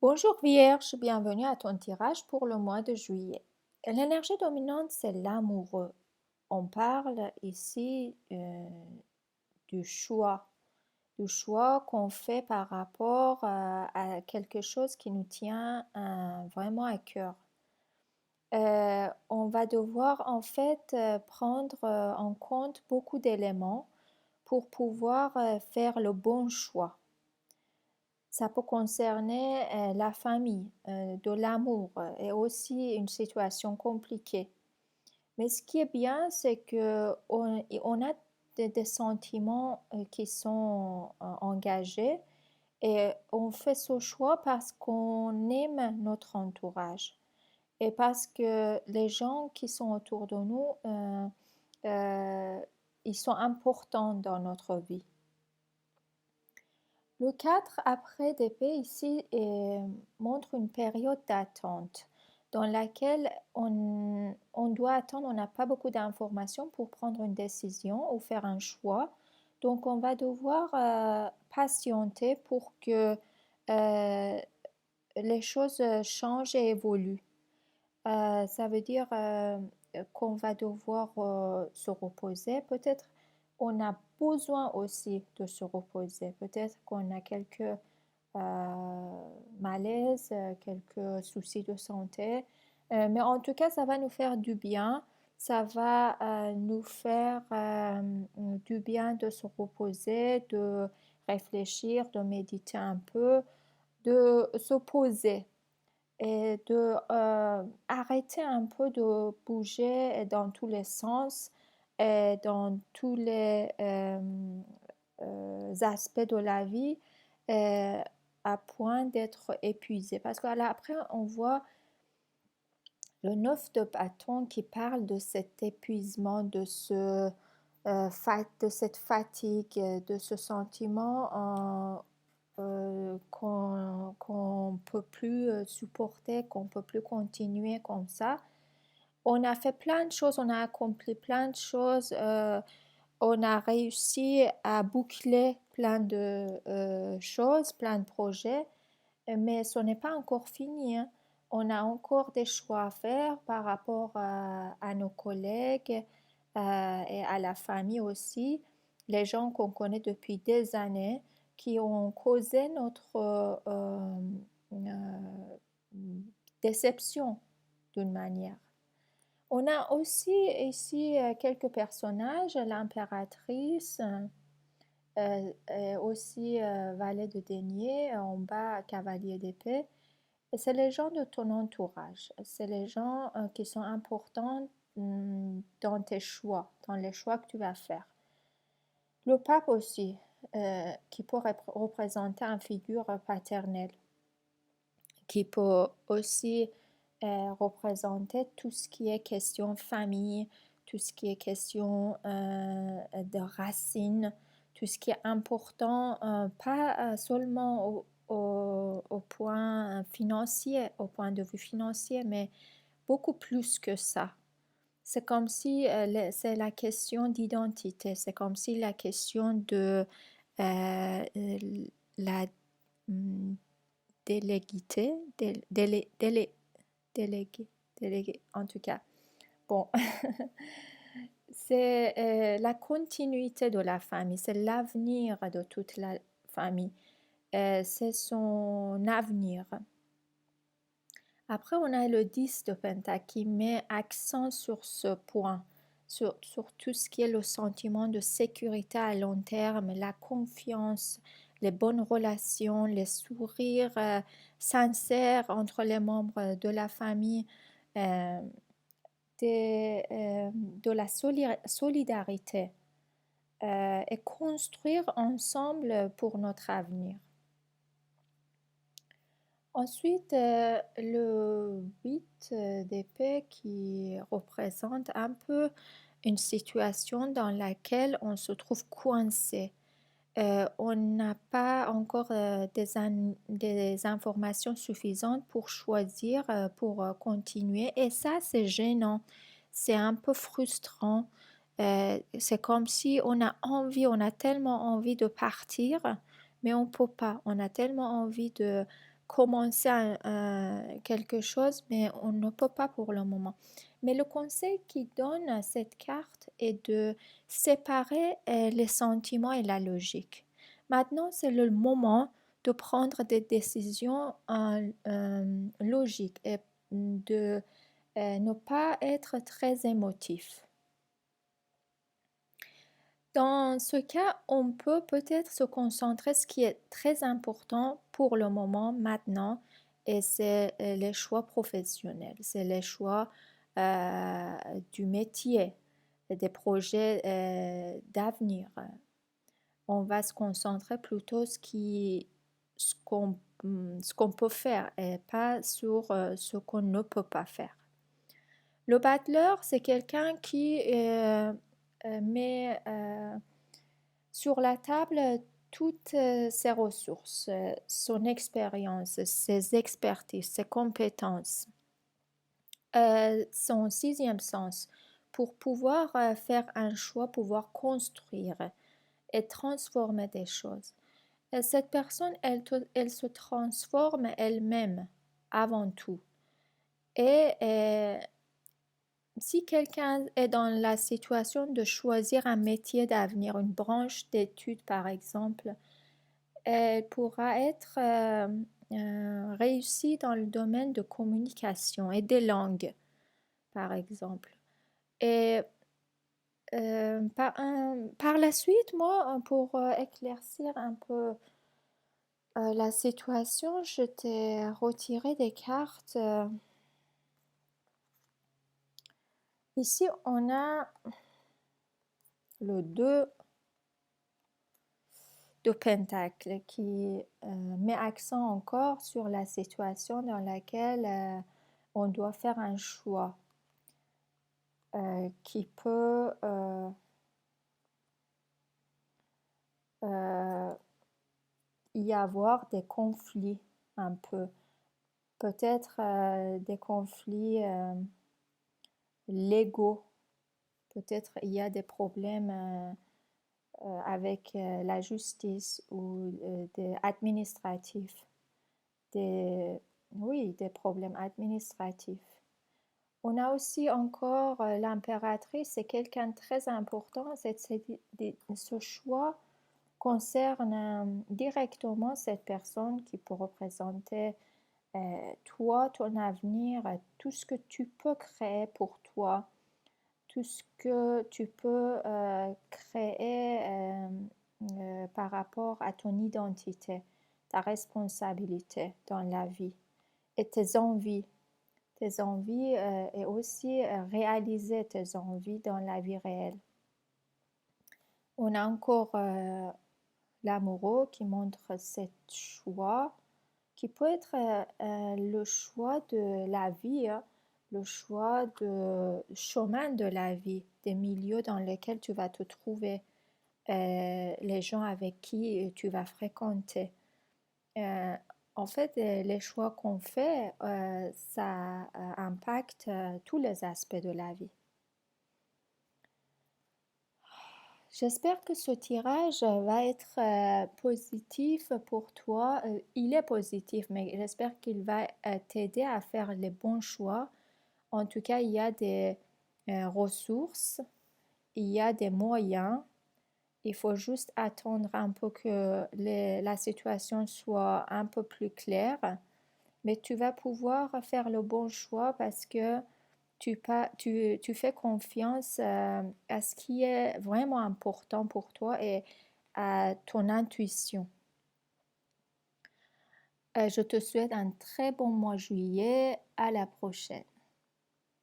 Bonjour Vierge, bienvenue à ton tirage pour le mois de juillet. L'énergie dominante, c'est l'amoureux. On parle ici du du choix qu'on fait par rapport à quelque chose qui nous tient vraiment à cœur. On va devoir en fait prendre en compte beaucoup d'éléments pour pouvoir faire le bon choix. Ça peut concerner la famille, de l'amour et aussi une situation compliquée. Mais ce qui est bien, c'est que on a des sentiments qui sont engagés et on fait ce choix parce qu'on aime notre entourage et parce que les gens qui sont autour de nous, euh, ils sont importants dans notre vie. Le 4 après d'épée ici montre une période d'attente dans laquelle on doit attendre, on n'a pas beaucoup d'informations pour prendre une décision ou faire un choix. Donc on va devoir patienter pour que les choses changent et évoluent. Ça veut dire qu'on va devoir se reposer. Peut-être on a besoin aussi de se reposer. Peut-être qu'on a quelques malaises, quelques soucis de santé. Mais en tout cas, ça va nous faire du bien. Ça va nous faire du bien de se reposer, de réfléchir, de méditer un peu, de se poser et de arrêter un peu de bouger dans tous les sens et dans tous les aspects de la vie à point d'être épuisé. Parce qu'après, on voit le 9 de bâton qui parle de cet épuisement, de cette fatigue, de ce sentiment qu'on peut plus supporter, qu'on peut plus continuer comme ça. On a fait plein de choses, on a accompli plein de choses, on a réussi à boucler plein de choses, plein de projets, mais ce n'est pas encore fini, hein. On a encore des choix à faire par rapport à nos collègues et à la famille aussi, les gens qu'on connaît depuis des années, qui ont causé notre déception d'une manière. On a aussi ici quelques personnages, l'impératrice, et aussi valet de denier, en bas cavalier d'épée. Et c'est les gens de ton entourage, c'est les gens qui sont importants dans tes choix, dans les choix que tu vas faire. Le pape aussi, qui peut représenter une figure paternelle, qui peut aussi représenter tout ce qui est question famille, tout ce qui est question de racines, tout ce qui est important, pas seulement au point financier, au point de vue financier, mais beaucoup plus que ça. C'est comme si c'est la question d'identité, c'est comme si la question de euh, la hum, déléguité, délégué, délégué, en tout cas. Bon, c'est la continuité de la famille, c'est l'avenir de toute la famille, c'est son avenir. Après, on a le 10 de Pentacle qui met accent sur ce point, sur tout ce qui est le sentiment de sécurité à long terme, la confiance, les bonnes relations, les sourires sincères entre les membres de la famille, euh, de la solidarité et construire ensemble pour notre avenir. Ensuite, le 8 d'épée qui représente un peu une situation dans laquelle on se trouve coincé. On n'a pas encore des informations suffisantes pour choisir, pour continuer. Et ça, c'est gênant. C'est un peu frustrant. C'est comme si on a envie, on a tellement envie de partir, mais on ne peut pas. On a tellement envie de commencer quelque chose, mais on ne peut pas pour le moment. Mais le conseil qui donne à cette carte est de séparer les sentiments et la logique. Maintenant, c'est le moment de prendre des décisions logiques et de ne pas être très émotif. Dans ce cas, on peut peut-être se concentrer ce qui est très important pour le moment maintenant, et c'est les choix professionnels, c'est les choix euh, du métier, des projets d'avenir. On va se concentrer plutôt ce qu'on ce qu'on peut faire et pas sur ce qu'on ne peut pas faire. Le battleur, c'est quelqu'un qui met sur la table toutes ses ressources, son expérience, ses expertises, ses compétences, son sixième sens pour pouvoir faire un choix, pouvoir construire et transformer des choses. Cette personne, elle se transforme elle-même avant tout. Et si quelqu'un est dans la situation de choisir un métier d'avenir, une branche d'études par exemple, elle pourra être réussie dans le domaine de communication et des langues, par exemple. Et par la suite, moi, pour éclaircir un peu la situation, je t'ai retiré des cartes. Ici, on a le 2 de Pentacle qui met accent encore sur la situation dans laquelle on doit faire un choix qui peut y avoir des conflits un peu. Peut-être des conflits légaux. Peut-être il y a des problèmes avec la justice ou des administratifs. Oui, des problèmes administratifs. On a aussi encore l'impératrice, c'est quelqu'un de très important. Ce choix concerne directement cette personne qui peut représenter toi, ton avenir, tout ce que tu peux créer pour toi, tout ce que tu peux créer par rapport à ton identité, ta responsabilité dans la vie et tes envies et aussi réaliser tes envies dans la vie réelle. On a encore l'amoureux qui montre cet choix qui peut être le choix de la vie, hein, le choix de chemin de la vie, des milieux dans lesquels tu vas te trouver, les gens avec qui tu vas fréquenter. Euh, En fait, les choix qu'on fait, ça impacte tous les aspects de la vie. J'espère que ce tirage va être positif pour toi. Il est positif, mais j'espère qu'il va t'aider à faire les bons choix. En tout cas, il y a des ressources, il y a des moyens. Il faut juste attendre un peu que la situation soit un peu plus claire. Mais tu vas pouvoir faire le bon choix parce que tu fais confiance à ce qui est vraiment important pour toi et à ton intuition. Je te souhaite un très bon mois de juillet. À la prochaine.